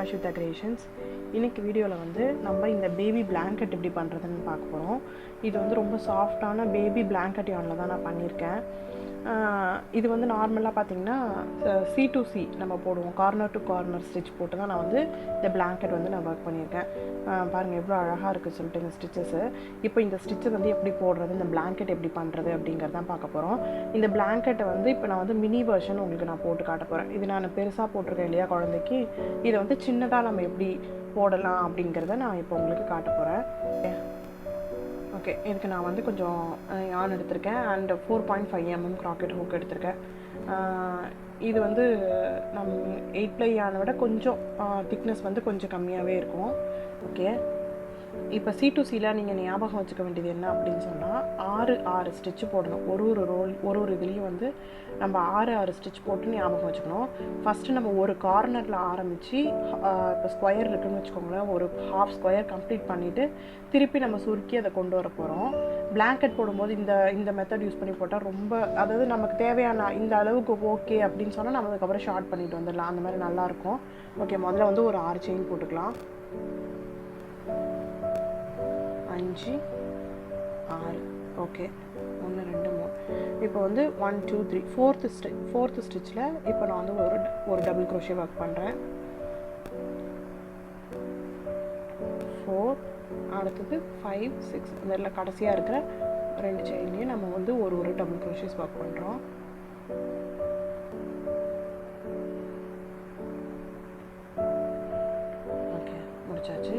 Ashwita Creations. இன்னைக்கு வீடியோவில் வந்து நம்ம இந்த பேபி பிளாங்கெட் எப்படி பண்ணுறதுன்னு பார்க்க போகிறோம். இது வந்து ரொம்ப சாஃப்டான பேபி பிளாங்கெட் யானில் தான் நான் பண்ணியிருக்கேன். இது வந்து நார்மலாக பார்த்திங்கன்னா C2C நம்ம போடுவோம், கார்னர் டு கார்னர் ஸ்டிச் போட்டு தான் நான் வந்து இந்த பிளாங்கெட் வந்து நான் ஒர்க் பண்ணியிருக்கேன். பாருங்கள் எவ்வளோ அழகாக இருக்குது சொல்லிட்டு இந்த ஸ்டிச்சஸ்ஸு. இப்போ இந்த ஸ்டிச்சை வந்து எப்படி போடுறது, இந்த பிளாங்கெட் எப்படி பண்ணுறது அப்படிங்கிறது தான் பார்க்க போகிறோம். இந்த பிளாங்கெட்டை வந்து இப்போ நான் வந்து மினி வெர்ஷன் உங்களுக்கு நான் போட்டு காட்ட போகிறேன். இது நான் பெருசாக போட்டிருக்கேன் இல்லையா குழந்தைக்கு, இதை வந்து சின்னதாக நம்ம எப்படி போடலாம் அப்படிங்கிறத நான் இப்போ உங்களுக்கு காட்ட போகிறேன். ஓகே, இதுக்கு நான் வந்து கொஞ்சம் யான் எடுத்திருக்கேன் அண்ட் 4.5 mm க்ராக்கெட் ஹூக் எடுத்திருக்கேன். இது வந்து நம் 8 ply யானை விட கொஞ்சம் திக்னஸ் வந்து கொஞ்சம் கம்மியாகவே இருக்கும். ஓகே, இப்போ C2Cயில் நீங்கள் ஞாபகம் வச்சுக்க வேண்டியது என்ன அப்படின்னு சொன்னால் 6 ஸ்டிச்சு போடணும். ஒரு இதுலேயும் வந்து நம்ம 6 ஸ்டிச் போட்டு ஞாபகம் வச்சுக்கணும். ஃபஸ்ட்டு நம்ம ஒரு கார்னரில் ஆரம்பித்து இப்போ ஸ்கொயர் இருக்குதுன்னு வச்சுக்கோங்களேன், ஒரு ஹாஃப் ஸ்கொயர் கம்ப்ளீட் பண்ணிவிட்டு திருப்பி நம்ம சுருக்கி அதை கொண்டு வர போகிறோம். பிளாங்கெட் போடும்போது இந்த மெத்தட் யூஸ் பண்ணி போட்டால் ரொம்ப, அதாவது நமக்கு தேவையான இந்த அளவுக்கு ஓகே அப்படின்னு சொன்னால் நம்ம அதுக்கப்புறம் ஷார்ட் பண்ணிட்டு வந்துடலாம். அந்த மாதிரி நல்லாயிருக்கும். ஓகே, முதல்ல வந்து ஒரு 6 செயின் போட்டுக்கலாம். 5 6 ஓகே, 1 2 3. இப்போ வந்து 1 2 3 ஃபோர்த்து ஸ்டிச்சில் இப்போ நான் வந்து ஒரு டபுள் க்ரோஷே ஒர்க் பண்ணுறேன். 4, அடுத்தது 5 6. இதில் கடைசியாக இருக்கிற 2 செயின்லேயும் நம்ம வந்து ஒரு டபுள் க்ரோஷேஸ் ஒர்க் பண்ணுறோம். ஓகே, முடிச்சாச்சு.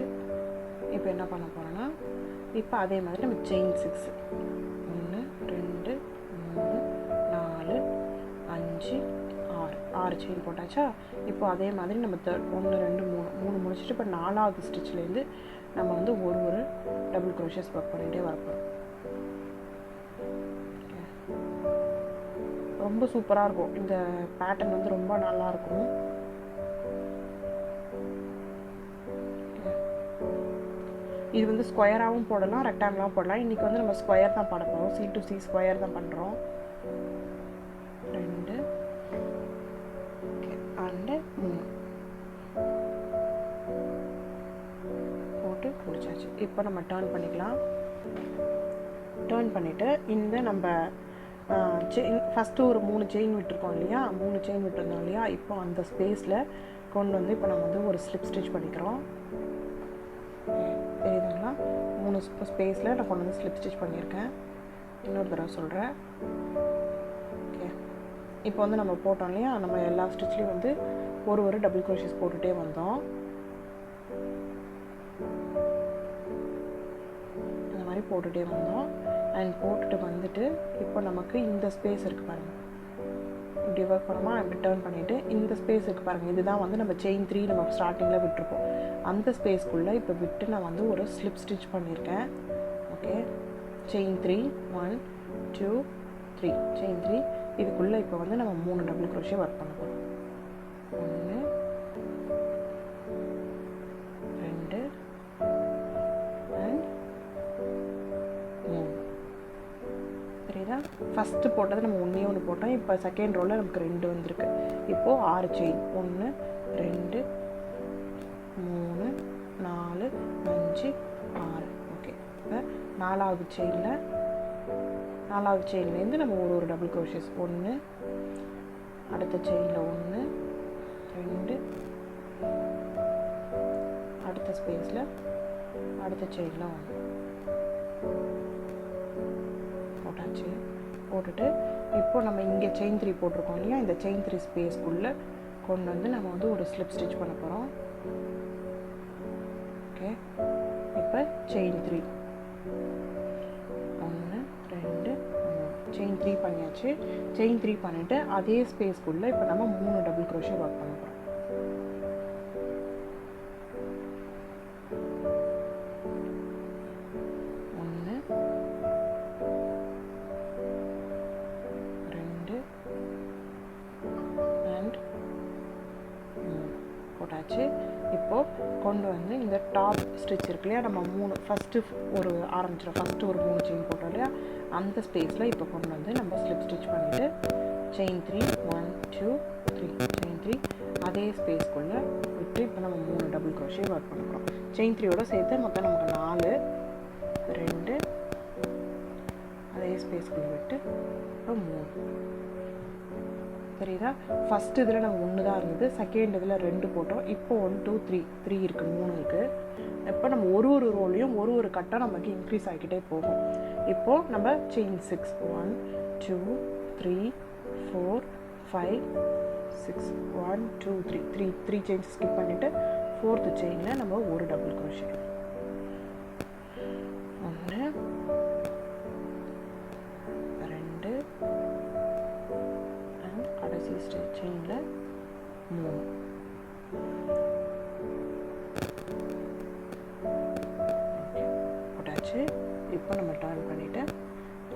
இப்போ என்ன பண்ண போகிறோன்னா, இப்போ அதே மாதிரி நம்ம செயின் 6 1 2 3 4 5 6 செயின் போட்டாச்சா. இப்போ அதே மாதிரி நம்ம 1 2 3 முடிச்சுட்டு இப்போ 4வது ஸ்டிச்லேருந்து நம்ம வந்து ஒரு டபுள் க்ரோஷேஸ் ஒர்க் பண்ணிகிட்டே வரப்போகிறோம். ரொம்ப சூப்பராக இருக்கும். இந்த பேட்டர்ன் வந்து ரொம்ப நல்லாயிருக்கும். இது வந்து ஸ்கொயராகவும் போடலாம், ரெக்டாங்கிளாகவும் போடலாம். இன்றைக்கி வந்து நம்ம ஸ்கொயர் தான் பண்ண போகிறோம். C2C ஸ்கொயர் தான் பண்ணுறோம். 2 ஓகே அண்டு 3 போட்டு முடிச்சாச்சு. இப்போ நம்ம டர்ன் பண்ணிக்கலாம். டர்ன் பண்ணிவிட்டு இந்த நம்ம ஃபஸ்ட்டு ஒரு 3 செயின் விட்டுருக்கோம் இல்லையா, 3 செயின் விட்டுருந்தோம் இல்லையா, இப்போ அந்த ஸ்பேஸில் கொண்டு வந்து இப்போ நம்ம வந்து ஒரு ஸ்லிப் ஸ்டிச் பண்ணிக்கிறோம். தெரியுதுங்களா, 3 ஸ்பேஸில் நான் கொண்டு வந்து ஸ்லிப் ஸ்டிச் பண்ணியிருக்கேன். இன்னொரு தடவை சொல்கிறேன். ஓகே, இப்போ வந்து நம்ம போட்டோம் இல்லையா, நம்ம எல்லா ஸ்டிச்லேயும் வந்து ஒரு டபுள் க்ரோஷேஸ் போட்டுகிட்டே வந்தோம். இந்த மாதிரி போட்டுகிட்டே வந்தோம். அண்ட் போட்டுட்டு வந்துட்டு இப்போ நமக்கு இந்த ஸ்பேஸ் இருக்குது பாருங்கள், இப்படி ஒர்க் பண்ணோமா, இப்படி டர்ன் பண்ணிவிட்டு இந்த ஸ்பேஸ் இருக்குது பாருங்கள், இதுதான் வந்து நம்ம செயின் 3 நம்ம ஸ்டார்டிங்கில் விட்டுருப்போம். அந்த ஸ்பேஸ்க்குள்ளே இப்போ விட்டு நான் வந்து ஒரு ஸ்லிப் ஸ்டிச் பண்ணியிருக்கேன். Okay, chain 3 1 2 3 chain 3. இதுக்குள்ளே இப்போ வந்து நம்ம 3 டபுள் க்ரோஷே ஒர்க் பண்ண போகிறோம். 1 2 அண்ட் 3. சரிதா, ஃபஸ்ட்டு போட்டது நம்ம 1 போட்டோம். இப்போ செகண்ட் ரோவில் நமக்கு 2 வந்திருக்கு. இப்போது 6 செயின் 1 2 3 4 5 6. ஓகே, இப்போ 4வது செயின்லேருந்து நம்ம ஒரு டபுள் க்ரோஷேஸ் 1, அடுத்த செயினில் 1 2, அடுத்த ஸ்பேஸில் அடுத்த செயினில் 1 போட்டாச்சு. போட்டுட்டு இப்போ நம்ம இங்கே செயின் 3 போட்டிருக்கோம் இல்லையா, இந்த செயின் 3 ஸ்பேஸ்க்குள்ளே கொண்டு வந்து நம்ம வந்து ஒரு ஸ்லிப் ஸ்டிச் பண்ண போகிறோம். ஓகே, இப்போ செயின் 3 1 2 3 செயின் 3 பண்ணியாச்சு. செயின் 3 பண்ணிவிட்டு அதே ஸ்பேஸ்க்குள்ளே இப்போ நம்ம 3 டபுள் க்ரோஷே ஒர்க் பண்ண போகிறோம். போட்டாச்சு. இப்போது கொண்டு வந்து இந்த டாப் ஸ்டிச் இருக்கு இல்லையா, நம்ம ஃபஸ்ட்டு ஒரு 3 செயின் போட்டோம் இல்லையா, அந்த ஸ்பேஸில் இப்போ கொண்டு வந்து நம்ம ஸ்லிப் ஸ்டிச் பண்ணிவிட்டு செயின் 3 1 2 செயின் 3 அதே ஸ்பேஸ்க்குள்ளே விட்டு இப்போ நம்ம 3 டபுள் க்ரோஷே ஒர்க் பண்ணுறோம். செயின் 3யோட சேர்த்து மொத்தம் நமக்கு 4 2 அதே ஸ்பேஸ்க்குள்ளே விட்டு இப்போ 3. சரிதா? ஃபஸ்ட் இதில் நம்ம 1 தான் இருந்தது, செகண்ட் இதில் 2 போட்டோம். இப்போ 1 2 3 இருக்குது, 3 இருக்குது. இப்போ நம்ம ஒரு ரோலையும் ஒரு கட்டாக நமக்கு இன்க்ரீஸ் ஆகிக்கிட்டே போகும். இப்போது நம்ம செயின் 6 1 2 3 4 5 6 1 2 3 3 செயின்ஸ் ஸ்கிப் பண்ணிவிட்டு 4th செயினில் நம்ம ஒரு டபுள் க்ரோஷே 1 2 அண்ட் கடைசி செயினில் 3. போட்டாச்சு. இப்போ நம்ம டர்ன் பண்ணிவிட்டு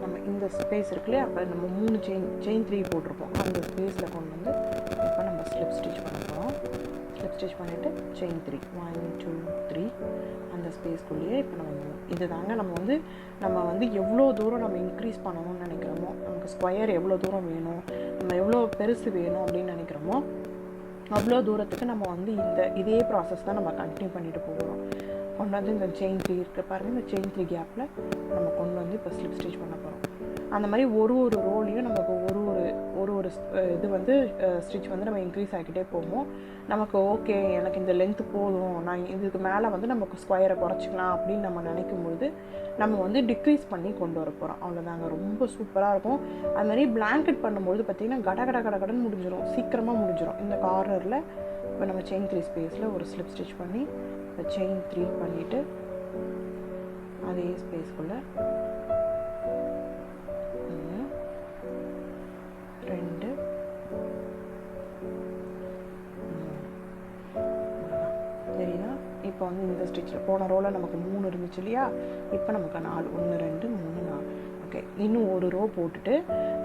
நம்ம இந்த ஸ்பேஸ் இருக்குல்லையே, அப்போ நம்ம 3 செயின் 3 போட்டிருப்போம், அந்த ஸ்பேஸில் கொண்டு வந்து இப்போ நம்ம ஸ்லிப் ஸ்டிச் பண்ண போகிறோம். ஸ்லிப் ஸ்டிச் பண்ணிவிட்டு செயின் 3 1 2 3 அந்த ஸ்பேஸ்க்குள்ளேயே இப்போ நம்ம இது தாங்க நம்ம வந்து எவ்வளோ தூரம் நம்ம இன்க்ரீஸ் பண்ணணும்னு நினைக்கிறோமோ, நமக்கு ஸ்கொயர் எவ்வளோ தூரம் வேணும், நம்ம எவ்வளோ பெருசு வேணும் அப்படின்னு நினைக்கிறோமோ அவ்வளோ தூரத்துக்கு நம்ம வந்து இதே ப்ராசஸ் தான் நம்ம கண்டினியூ பண்ணிட்டு போகிறோம். கொண்டு வந்து இந்த செயின் 3 இருக்க பாருங்கள், இந்த செயின் 3 கேப்பில் நம்ம கொண்டு வந்து இப்போ ஸ்லிப் ஸ்டிச் பண்ண போகிறோம். அந்த மாதிரி ஒரு ரோலையும் நமக்கு ஒரு இது வந்து ஸ்டிச் வந்து நம்ம இன்க்ரீஸ் ஆகிக்கிட்டே போவோம். நமக்கு ஓகே எனக்கு இந்த லென்த்து போதும், நான் இதுக்கு மேலே வந்து நமக்கு ஸ்கொயரை குறைச்சிக்கலாம் அப்படின்னு நம்ம நினைக்கும்பொழுது நம்ம வந்து டிக்ரீஸ் பண்ணி கொண்டு வர போகிறோம். அவ்வளோதாங்க, ரொம்ப சூப்பராக இருக்கும். அது மாதிரி பிளாங்கெட் பண்ணும்பொழுது பார்த்திங்கன்னா கடன்னு முடிஞ்சிடும், சீக்கிரமாக முடிஞ்சிடும். இந்த கார்னரில் இப்போ நம்ம செயின் 3 ஸ்பேஸில் ஒரு ஸ்லிப் ஸ்டிச் பண்ணி இப்போ செயின் 3 பண்ணிவிட்டு அதே ஸ்பேஸ்க்குள்ளே 1 2 சரிங்களா? இப்போ வந்து இந்த ஸ்டிச்சில் போன ரோவில் நமக்கு 3 இருந்துச்சு இல்லையா, இப்போ நமக்கு 4 1 2 3 4. ஓகே, இன்னும் ஒரு ரோ போட்டுட்டு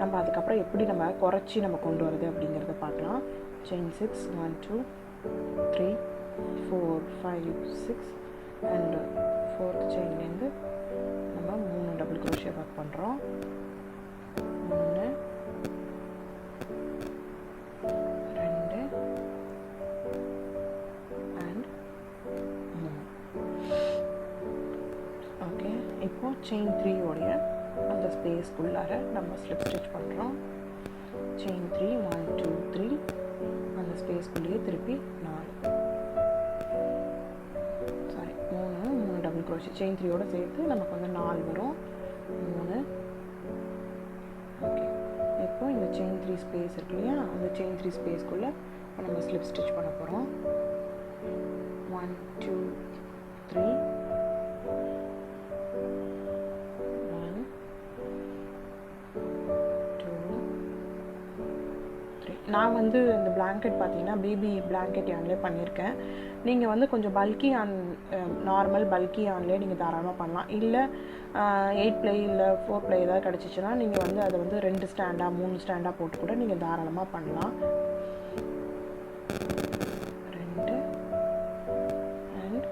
நம்ம அதுக்கப்புறம் எப்படி நம்ம குறைச்சி நம்ம கொண்டு வரது அப்படிங்கிறத பார்க்கலாம். செயின் 6 1 2 3 4 5 6 அண்ட் 4th செயின்லேருந்து நம்ம 3 டபுள் க்ரோஷே ஒர்க் பண்ணுறோம். 1 2 அண்ட் 3. ஓகே, இப்போது செயின் 3 உடைய அந்த ஸ்பேஸ்க்குள்ளார நம்ம ஸ்லிப் ஸ்டிச் பண்ணுறோம். செயின் 3 1 2 3 அந்த ஸ்பேஸ்க்குள்ளேயே திருப்பி 4 3 டபுள் க்ரோஷே செயின் 3யோட சேர்த்து நமக்கு வந்து 4 வரும். 3 ஓகே. இப்போ இந்த செயின் 3 ஸ்பேஸ் இருக்கு இல்லையா, அந்த செயின் 3 ஸ்பேஸ்க்குள்ளே இப்போ நம்ம ஸ்லிப் ஸ்டிச் பண்ண போகிறோம். 1 2 3 1 2 3. நான் வந்து இந்த பிளாங்கெட் பார்த்தீங்கன்னா பேபி பிளாங்கெட் யான்லேயே பண்ணியிருக்கேன். நீங்கள் வந்து கொஞ்சம் பல்கி நார்மல் பல்கி யான்லேயே நீங்கள் தாராளமாக பண்ணலாம். இல்லை 8 ப்ளை இல்லை 4 ப்ளை ஏதாவது கிடச்சிச்சின்னா நீங்கள் வந்து அதை வந்து 2 ஸ்டாண்டாக 3 ஸ்டாண்டாக போட்டு கூட நீங்கள் தாராளமாக பண்ணலாம். 2 அண்ட்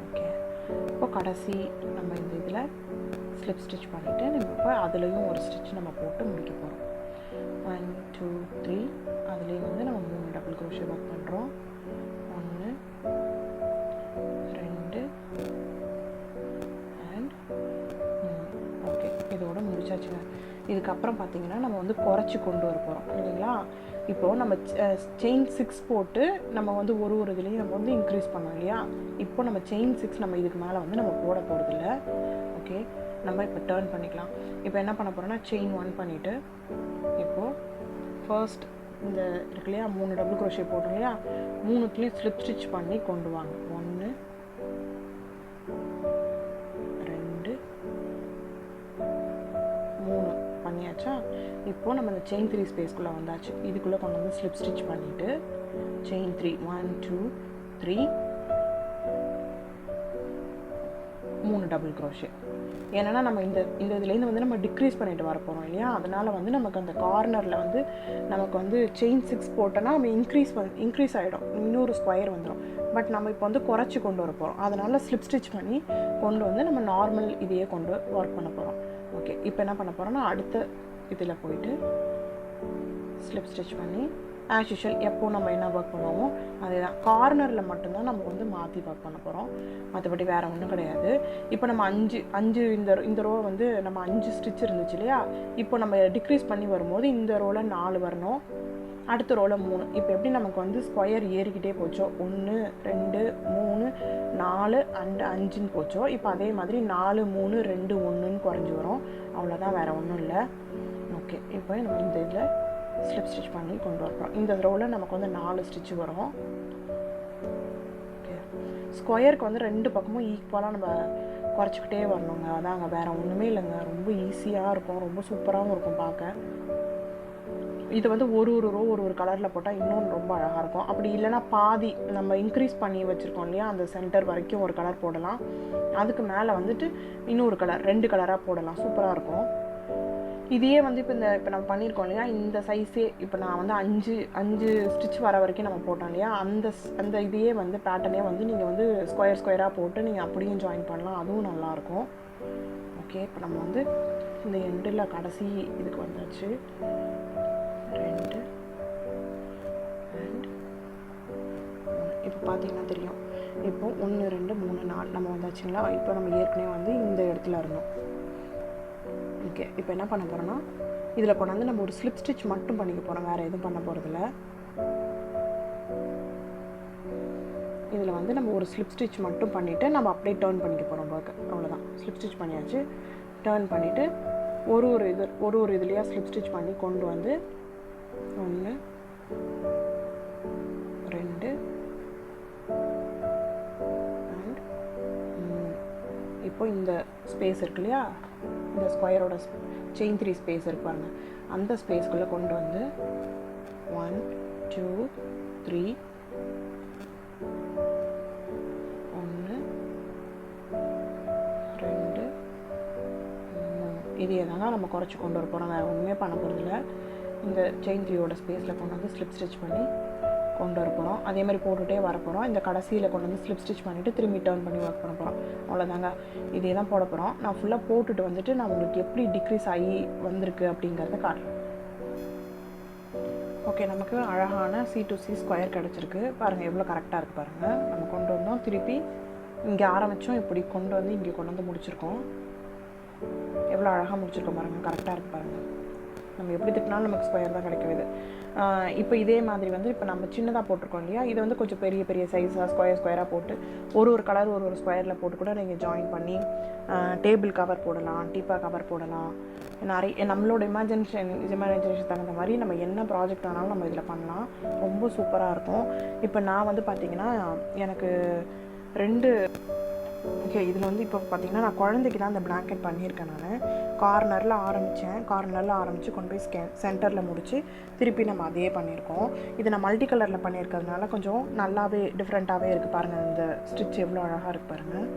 ஓகே. இப்போ கடைசி நம்ம இந்த இதில் ஸ்லிப் ஸ்டிச் பண்ணிவிட்டு நம்ம இப்போ அதுலேயும் ஒரு ஸ்டிச் நம்ம போட்டு முடிக்க போகிறோம். 1 2 3 அதுலேயும் வந்து நம்ம 3 டபுள் க்ரோஷே ஒர்க் பண்ணுறோம். 1 2 அண்ட் 3. ஓகே, இதோட முடிச்சாச்சுங்க. இதுக்கப்புறம் பார்த்தீங்கன்னா நம்ம வந்து குறைச்சி கொண்டு வர போகிறோம் இல்லைங்களா. இப்போது நம்ம செயின் 6 போட்டு நம்ம வந்து ஒரு இதுலேயும் நம்ம வந்து இன்க்ரீஸ் பண்ணோம் இல்லையா. இப்போ நம்ம செயின் 6 நம்ம இதுக்கு மேலே வந்து நம்ம போட போகிறதில்ல. ஓகே, நம்ம இப்போ டர்ன் பண்ணிக்கலாம். இப்போ என்ன பண்ண போகிறோன்னா செயின் 1 பண்ணிவிட்டு இப்போது ஃபர்ஸ்ட் இந்த இருக்கு இல்லையா 3 டபுள் க்ரோஷே போட்டோம் இல்லையா, 3த்துலேயும் ஸ்லிப் ஸ்டிச் பண்ணி கொண்டு வாங்க. 1 2 3 பண்ணியாச்சா. இப்போது நம்ம இந்த செயின் 3 ஸ்பேஸ்க்குள்ளே வந்தாச்சு. இதுக்குள்ளே கொண்டு வந்து ஸ்லிப் ஸ்டிச் பண்ணிவிட்டு செயின் 3 1 2 3 3 டபுள் க்ரோஷே. ஏன்னா நம்ம இந்த இதுலேருந்து வந்து நம்ம டிக்ரீஸ் பண்ணிட்டு வர போகிறோம் இல்லையா, அதனால் வந்து நமக்கு அந்த கார்னரில் வந்து நமக்கு வந்து செயின் 6 போட்டோன்னா நம்ம இன்க்ரீஸ் ஆகிடும், இன்னொரு ஸ்கொயர் வந்துடும். பட் நம்ம இப்போ வந்து குறைச்சி கொண்டு வர போகிறோம், அதனால் ஸ்லிப் ஸ்டிச் பண்ணி கொண்டு வந்து நம்ம நார்மல் இதையே கொண்டு ஒர்க் பண்ண போகிறோம். ஓகே, இப்போ என்ன பண்ண போகிறோம்னா அடுத்த இதில் போயிட்டு ஸ்லிப் ஸ்டிச் பண்ணி ஆஸ் யூஷுவல் எப்போ நம்ம என்ன ஒர்க் பண்ணுவோமோ அதே தான். கார்னரில் மட்டும்தான் நம்ம வந்து மாற்றி ஒர்க் பண்ண போகிறோம், மற்றபடி வேறு ஒன்றும் கிடையாது. இப்போ நம்ம அஞ்சு இந்த ரோ வந்து நம்ம 5 ஸ்டிச் இருந்துச்சு இல்லையா, இப்போ நம்ம டிக்ரீஸ் பண்ணி வரும்போது இந்த ரோவில் 4 வரணும், அடுத்த ரோவில் 3. இப்போ எப்படி நமக்கு வந்து ஸ்கொயர் ஏறிக்கிட்டே போச்சோ 1 2 3 4 அண்ட் 5ன்னு போச்சோ, இப்போ அதே மாதிரி 4 3 2 1ன்னு குறைஞ்சி வரும். அவ்வளோதான், வேறு ஒன்றும் இல்லை. ஓகே, இப்போ நம்ம இந்த இதில் ஸ்லிப் ஸ்டிச் பண்ணி கொண்டு வரணும். இந்த ரோவில் நமக்கு வந்து 4 ஸ்டிச்சு வரும். ஓகே, ஸ்கொயருக்கு வந்து 2 பக்கமும் ஈக்குவலாக நம்ம குறைச்சிக்கிட்டே வரணுங்க. அதாங்க, வேறு ஒன்றுமே இல்லைங்க. ரொம்ப ஈஸியாக இருக்கும், ரொம்ப சூப்பராகவும் இருக்கும் பார்க்க. இது வந்து ஒரு ரோ ஒரு கலரில் போட்டால் இன்னும் ரொம்ப அழகாக இருக்கும். அப்படி இல்லைனா பாதி நம்ம இன்க்ரீஸ் பண்ணி வச்சுருக்கோம் இல்லையா, அந்த சென்டர் வரைக்கும் ஒரு கலர் போடலாம், அதுக்கு மேலே வந்துட்டு இன்னொரு கலர் 2 கலராக போடலாம், சூப்பராக இருக்கும். இதையே வந்து இப்போ நம்ம பண்ணியிருக்கோம் இல்லையா, இந்த சைஸே இப்போ நான் வந்து 5 ஸ்டிச் வர வரைக்கும் நம்ம போட்டோம் இல்லையா, அந்த இதையே வந்து பேட்டர்னே வந்து நீங்கள் வந்து ஸ்கொயராக போட்டு நீங்கள் அப்படியும் ஜாயின் பண்ணலாம், அதுவும் நல்லாயிருக்கும். ஓகே, இப்போ நம்ம வந்து இந்த எண்டில் கடைசி இதுக்கு வந்தாச்சு. 2 அண்ட் இப்போ பார்த்தீங்கன்னா தெரியும், இப்போ 1 2 3 4 நம்ம வந்தாச்சுங்களா. இப்போ நம்ம ஏற்கனவே வந்து இந்த இடத்துல இருந்தோம். ஓகே, இப்போ என்ன பண்ண போகிறோன்னா, இதில் கொண்டாந்து நம்ம ஒரு ஸ்லிப் ஸ்டிச் மட்டும் பண்ணிக்க போகிறோம், வேறு எதுவும் பண்ண போகிறதில்ல. இதில் வந்து நம்ம ஒரு ஸ்லிப் ஸ்டிச் மட்டும் பண்ணிவிட்டு நம்ம அப்படியே டர்ன் பண்ணிக்க போகிறோம் ஒர்க்கு, அவ்வளோதான். ஸ்லிப் ஸ்டிச் பண்ணியாச்சு, டர்ன் பண்ணிவிட்டு ஒரு இதுலையாக ஸ்லிப் ஸ்டிச் பண்ணி கொண்டு வந்து 1 2 அண்ட் 3. இப்போ இந்த ஸ்பேஸ் இருக்கு இல்லையா, இந்த ஸ்கொயரோட செயின் 3 ஸ்பேஸ் இருக்கு பாருங்க, அந்த ஸ்பேஸ்க்குள்ளே கொண்டு வந்து 1 2 3 1 2 3 இதே தாங்க நம்ம குறைச்சி கொண்டு வர போகிறோம், வேறு ஒன்றுமே பண்ண போகிறதில்ல. இந்த செயின் 3யோட ஸ்பேஸில் கொண்டு வந்து ஸ்லிப் ஸ்டிச் பண்ணி கொண்டு வர போகிறோம். அதே மாதிரி போட்டுகிட்டே வர போகிறோம். இந்த கடைசியில் கொண்டு வந்து ஸ்லிப் ஸ்டிச் பண்ணிவிட்டு திரும்பி டர்ன் பண்ணி ஒர்க் பண்ண போகிறோம், அவ்வளோதாங்க. இதே தான் போட போகிறோம். நான் ஃபுல்லாக போட்டுட்டு வந்துட்டு நான் உங்களுக்கு எப்படி டிக்ரீஸ் ஆகி வந்திருக்கு அப்படிங்கிறத காட்டுறேன். ஓகே, நமக்கு அழகான C to C ஸ்கொயர் கிடச்சிருக்கு பாருங்கள், எவ்வளோ கரெக்டாக இருக்குது பாருங்கள். நம்ம கொண்டு வந்தோம், திருப்பி இங்கே ஆரம்பித்தோம், இப்படி கொண்டு வந்து இங்கே கொண்டு வந்து முடிச்சிருக்கோம். எவ்வளோ அழகாக முடிச்சிருக்கோம் பாருங்கள், கரெக்டாக இருக்குது பாருங்கள். நம்ம எப்படி திட்டினாலும் நமக்கு ஸ்கொயர் தான் கிடைக்குது. இப்போ இதே மாதிரி வந்து இப்போ நம்ம சின்னதாக போட்டிருக்கோம் இல்லையா, இதை வந்து கொஞ்சம் பெரிய சைஸாக ஸ்கொயராக போட்டு ஒரு கலர் ஒரு ஸ்கொயரில் போட்டு கூட நீங்கள் ஜாயின் பண்ணி டேபிள் கவர் போடலாம், டீப்பா கவர் போடலாம். நிறைய நம்மளோட இமேஜினேஷன் தகுந்த மாதிரி நம்ம என்ன ப்ராஜெக்ட் ஆனாலும் நம்ம இதில் பண்ணலாம், ரொம்ப சூப்பராக இருக்கும். இப்போ நான் வந்து பார்த்திங்கன்னா எனக்கு 2 ஓகே, இதில் வந்து இப்போ பார்த்திங்கன்னா நான் குழந்தைக்கு தான் அந்த பிளாங்கெட் பண்ணியிருக்கேன். நான் கார்னரில் ஆரம்பித்து கொண்டு போய் சென்டரில் முடித்து திருப்பி நம்ம அதையே பண்ணியிருக்கோம். இது நான் மல்டி கலரில் பண்ணியிருக்கிறதுனால கொஞ்சம் நல்லாவே டிஃப்ரெண்ட்டாகவே இருக்குது பாருங்கள். இந்த ஸ்டிச் எவ்வளோ அழகாக இருக்குது பாருங்கள்,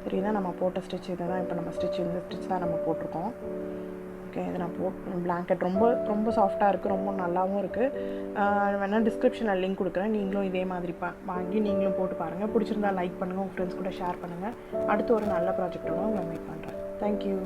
தெரியுதா? நம்ம போட்ட ஸ்டிச் இதை தான் இப்போ நம்ம இந்த ஸ்டிச் தான் நம்ம போட்டிருக்கோம். ஓகே, இது நான் பிளாங்கெட் ரொம்ப சாஃப்டாக இருக்குது, ரொம்ப நல்லாவும் இருக்குது. வேணால் டிஸ்கிரிப்ஷனில் லிங்க் கொடுக்குறேன், நீங்களும் இதே மாதிரி வாங்கி நீங்களும் போட்டு பாருங்கள். பிடிச்சிருந்தா லைக் பண்ணுங்கள், உங்கள் ஃப்ரெண்ட்ஸ் கூட ஷேர் பண்ணுங்கள். அடுத்து ஒரு நல்ல ப்ராஜெக்டோட உங்களை மீட் பண்ணுறேன். தேங்க்யூ.